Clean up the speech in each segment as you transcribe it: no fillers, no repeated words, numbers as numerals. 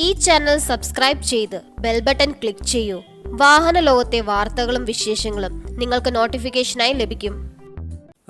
ഈ channel subscribe ചെയ്ത് bell button click ചെയ്യൂ. വാഹന ലോകത്തെ വാർത്തകളും വിശേഷങ്ങളും നിങ്ങൾക്ക് നോട്ടിഫിക്കേഷനായി ലഭിക്കും.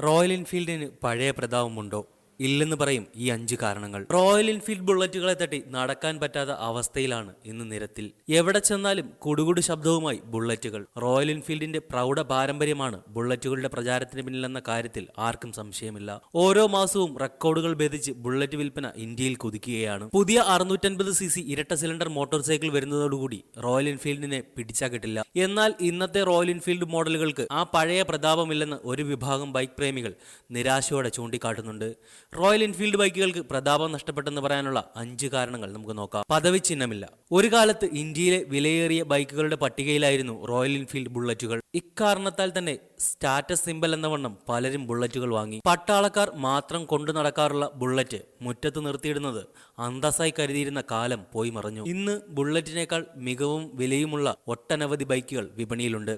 റോയൽ എൻഫീൽഡിന് പഴയ പ്രതാപമുണ്ടോ? ഇല്ലെന്ന് പറയും ഈ 5 കാരണങ്ങൾ. റോയൽ എൻഫീൽഡ് ബുള്ളറ്റുകളെ തട്ടി നടക്കാൻ പറ്റാത്ത അവസ്ഥയിലാണ് ഇന്ന് നിരത്തിൽ. എവിടെ ചെന്നാലും കുടുകുടു ശബ്ദവുമായി ബുള്ളറ്റുകൾ. റോയൽ എൻഫീൽഡിന്റെ പ്രൗഢ പാരമ്പര്യമാണ് ബുള്ളറ്റുകളുടെ പ്രചാരത്തിന് പിന്നിലെന്ന കാര്യത്തിൽ ആർക്കും സംശയമില്ല. ഓരോ മാസവും റെക്കോർഡുകൾ ഭേദിച്ച് ബുള്ളറ്റ് വിൽപ്പന ഇന്ത്യയിൽ കുതിക്കുകയാണ്. പുതിയ 650cc ഇരട്ട സിലിണ്ടർ മോട്ടോർ സൈക്കിൾ വരുന്നതോടുകൂടി റോയൽ എൻഫീൽഡിനെ പിടിച്ചാൽ കിട്ടില്ല. എന്നാൽ ഇന്നത്തെ റോയൽ എൻഫീൽഡ് മോഡലുകൾക്ക് ആ പഴയ പ്രതാപമില്ലെന്ന് ഒരു വിഭാഗം ബൈക്ക് പ്രേമികൾ നിരാശയോടെ ചൂണ്ടിക്കാട്ടുന്നുണ്ട്. റോയൽ എൻഫീൽഡ് ബൈക്കുകൾക്ക് പ്രതാപം നഷ്ടപ്പെട്ടെന്ന് പറയാനുള്ള 5 കാരണങ്ങൾ നമുക്ക് നോക്കാം. പദവി ചിഹ്നമില്ല. ഒരു കാലത്ത് ഇന്ത്യയിലെ വിലയേറിയ ബൈക്കുകളുടെ പട്ടികയിലായിരുന്നു റോയൽ എൻഫീൽഡ് ബുള്ളറ്റുകൾ. ഇക്കാരണത്താൽ തന്നെ സ്റ്റാറ്റസ് സിംബൽ എന്ന വണ്ണം പലരും ബുള്ളറ്റുകൾ വാങ്ങി. പട്ടാളക്കാർ മാത്രം കൊണ്ടു നടക്കാറുള്ള ബുള്ളറ്റ് മുറ്റത്ത് നിർത്തിയിടുന്നത് അന്തസ്സായി കരുതിയിരുന്ന കാലം പോയി മറഞ്ഞു. ഇന്ന് ബുള്ളറ്റിനേക്കാൾ മികവും വിലയുമുള്ള ഒട്ടനവധി ബൈക്കുകൾ വിപണിയിലുണ്ട്.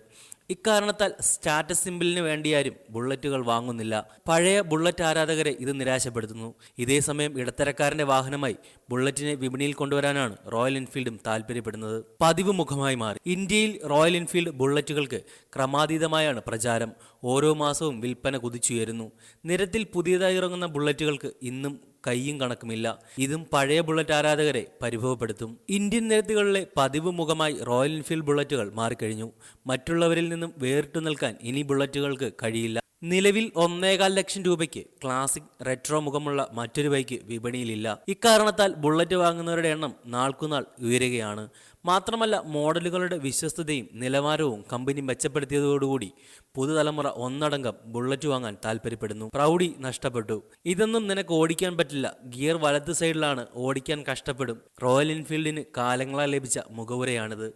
ഇക്കാരണത്താൽ സ്റ്റാറ്റസ് സിംബലിന് വേണ്ടിയാരും ബുള്ളറ്റുകൾ വാങ്ങുന്നില്ല. പഴയ ബുള്ളറ്റ് ആരാധകരെ ഇത് നിരാശപ്പെടുത്തുന്നു. ഇതേസമയം ഇടത്തരക്കാരന്റെ വാഹനമായി ബുള്ളറ്റിനെ വിപണിയിൽ കൊണ്ടുവരാനാണ് റോയൽ എൻഫീൽഡും താല്പര്യപ്പെടുന്നത്. പതിവ് മുഖമായി മാറി. ഇന്ത്യയിൽ റോയൽ എൻഫീൽഡ് ബുള്ളറ്റുകൾക്ക് ക്രമാതീതമായാണ് പ്രചാരം. ഓരോ മാസവും വിൽപ്പന കുതിച്ചുയരുന്നു. നിരത്തിൽ പുതിയതായി ഇറങ്ങുന്ന ബുള്ളറ്റുകൾക്ക് ഇന്നും കയ്യും കണക്കുമില്ല. ഇതും പഴയ ബുള്ളറ്റ് ആരാധകരെ പരിഭവപ്പെടുത്തും. ഇന്ത്യൻ നിരത്തുകളിലെ പതിവ് മുഖമായി റോയൽ എൻഫീൽഡ് ബുള്ളറ്റുകൾ മാറിക്കഴിഞ്ഞു. മറ്റുള്ളവരിൽ നിന്നും വേറിട്ടു നിൽക്കാൻ ഇനി ബുള്ളറ്റുകൾക്ക് കഴിയില്ല. നിലവിൽ 1.25 ലക്ഷം രൂപയ്ക്ക് ക്ലാസിക് റെട്രോ മുഖമുള്ള മറ്റൊരു ബൈക്ക് വിപണിയിലില്ല. ഇക്കാരണത്താൽ ബുള്ളറ്റ് വാങ്ങുന്നവരുടെ എണ്ണം നാൾക്കുനാൾ ഉയരുകയാണ്. മാത്രമല്ല, മോഡലുകളുടെ വിശ്വസ്തതയും നിലവാരവും കമ്പനി മെച്ചപ്പെടുത്തിയതോടുകൂടി പുതുതലമുറ ഒന്നടങ്കം ബുള്ളറ്റ് വാങ്ങാൻ താല്പര്യപ്പെടുന്നു. പ്രൗഢി നഷ്ടപ്പെട്ടു. ഇതൊന്നും നിനക്ക് ഓടിക്കാൻ പറ്റില്ല, ഗിയർ വലത് സൈഡിലാണ്, ഓടിക്കാൻ കഷ്ടപ്പെടും. റോയൽ എൻഫീൽഡിന് കാലങ്ങളാൽ ലഭിച്ച മുഖവുരയാണിത്.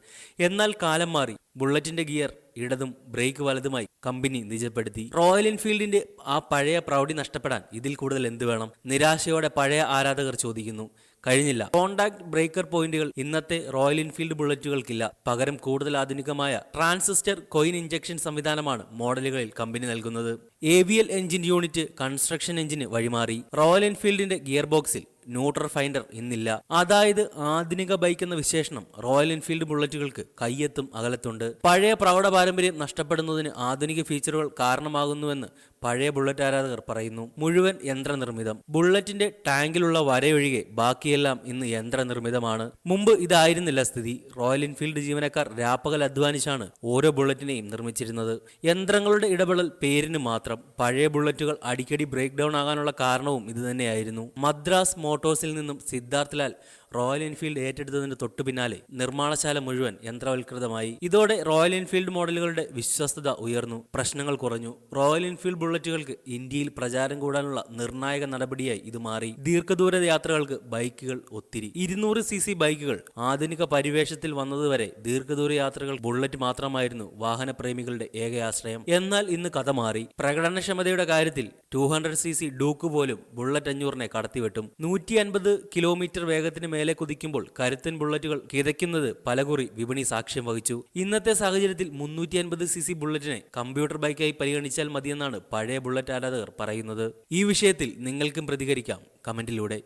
എന്നാൽ കാലം മാറി. ബുള്ളറ്റിന്റെ ഗിയർ ഇടതും ബ്രേക്ക് വലതുമായി കമ്പനി നിജപ്പെടുത്തി. റോയൽ എൻഫീൽഡിന്റെ ആ പഴയ പ്രൗഢി നഷ്ടപ്പെടാൻ ഇതിൽ കൂടുതൽ എന്ത് വേണം? നിരാശയോടെ പഴയ ആരാധകർ ചോദിക്കുന്നു. കഴിഞ്ഞില്ല. കോണ്ടാക്ട് ബ്രേക്കർ പോയിന്റുകൾ ഇന്നത്തെ റോയൽ എൻഫീൽഡ് ബുള്ളറ്റുകൾക്കില്ല. പകരം കൂടുതൽ ആധുനികമായ ട്രാൻസിസ്റ്റർ കോയിൻ ഇഞ്ചക്ഷൻ സംവിധാനമാണ് മോഡലുകളിൽ കമ്പനി നൽകുന്നത്. AVL എഞ്ചിൻ യൂണിറ്റ് കൺസ്ട്രക്ഷൻ എഞ്ചിന് വഴിമാറി. റോയൽ എൻഫീൽഡിന്റെ ഗിയർ ബോക്സിൽ ന്യൂട്രൽ ഫൈൻഡർ ഇന്നില്ല. അതായത് ആധുനിക ബൈക്ക് എന്ന വിശേഷണം റോയൽ എൻഫീൽഡ് ബുള്ളറ്റുകൾക്ക് കയ്യെത്തും അകലത്തുണ്ട്. പഴയ പ്രൗഢ പാരമ്പര്യം നഷ്ടപ്പെടുന്നതിന് ആധുനിക ഫീച്ചറുകൾ കാരണമാകുന്നുവെന്ന് പഴയ ബുള്ളറ്റ് ആരാധകർ പറയുന്നു. മുഴുവൻ യന്ത്രനിർമ്മിതം. ബുള്ളറ്റിന്റെ ടാങ്കിലുള്ള വരയൊഴികെ ബാക്കിയെല്ലാം ഇന്ന് യന്ത്രനിർമ്മിതമാണ്. മുമ്പ് ഇതായിരുന്നില്ല സ്ഥിതി. റോയൽ എൻഫീൽഡ് ജീവനക്കാർ രാപ്പകൽ അധ്വാനിച്ചാണ് ഓരോ ബുള്ളറ്റിനെയും നിർമ്മിച്ചിരുന്നത്. യന്ത്രങ്ങളുടെ ഇടപെടൽ പേരിന് മാത്രം. പഴയ ബുള്ളറ്റുകൾ അടിക്കടി ബ്രേക്ക് ഡൗൺ ആകാനുള്ള കാരണവും ഇതുതന്നെയായിരുന്നു. മദ്രാസ് മോട്ടോഴ്സിൽ നിന്നും സിദ്ധാർത്ഥ് ലാൽ റോയൽ എൻഫീൽഡ് ഏറ്റെടുത്തതിന് തൊട്ടു പിന്നാലെ നിർമ്മാണശാല മുഴുവൻ യന്ത്രവൽകൃതമായി. ഇതോടെ റോയൽ എൻഫീൽഡ് മോഡലുകളുടെ വിശ്വസ്തത ഉയർന്നു, പ്രശ്നങ്ങൾ കുറഞ്ഞു. റോയൽ എൻഫീൽഡ് ബുള്ളറ്റുകൾക്ക് ഇന്ത്യയിൽ പ്രചാരം കൂടാനുള്ള നിർണായക നടപടിയായി ഇത് മാറി. ദീർഘദൂര യാത്രകൾക്ക് ബൈക്കുകൾ ഒത്തിരി. 200cc ബൈക്കുകൾ ആധുനിക പരിവേഷത്തിൽ വന്നതുവരെ ദീർഘദൂര യാത്രകൾ ബുള്ളറ്റ് മാത്രമായിരുന്നു വാഹനപ്രേമികളുടെ ഏക ആശ്രയം. എന്നാൽ ഇന്ന് കഥ മാറി. പ്രകടനക്ഷമതയുടെ കാര്യത്തിൽ 200cc ഡൂക്ക് പോലും ബുള്ളറ്റ് 500നെ കടത്തിവെട്ടും. 150 കിലോമീറ്റർ വേഗത്തിന് മേലെ കുതിക്കുമ്പോൾ കരുത്തൻ ബുള്ളറ്റുകൾ കിതയ്ക്കുന്നത് പലകുറി വിപണി സാക്ഷ്യം വഹിച്ചു. ഇന്നത്തെ സാഹചര്യത്തിൽ 350cc ബുള്ളറ്റിനെ കമ്പ്യൂട്ടർ ബൈക്കായി പരിഗണിച്ചാൽ മതിയെന്നാണ് പഴയ ബുള്ളറ്റ് ആരാധകർ പറയുന്നത്. ഈ വിഷയത്തിൽ നിങ്ങൾക്കും പ്രതികരിക്കാം കമന്റിലൂടെ.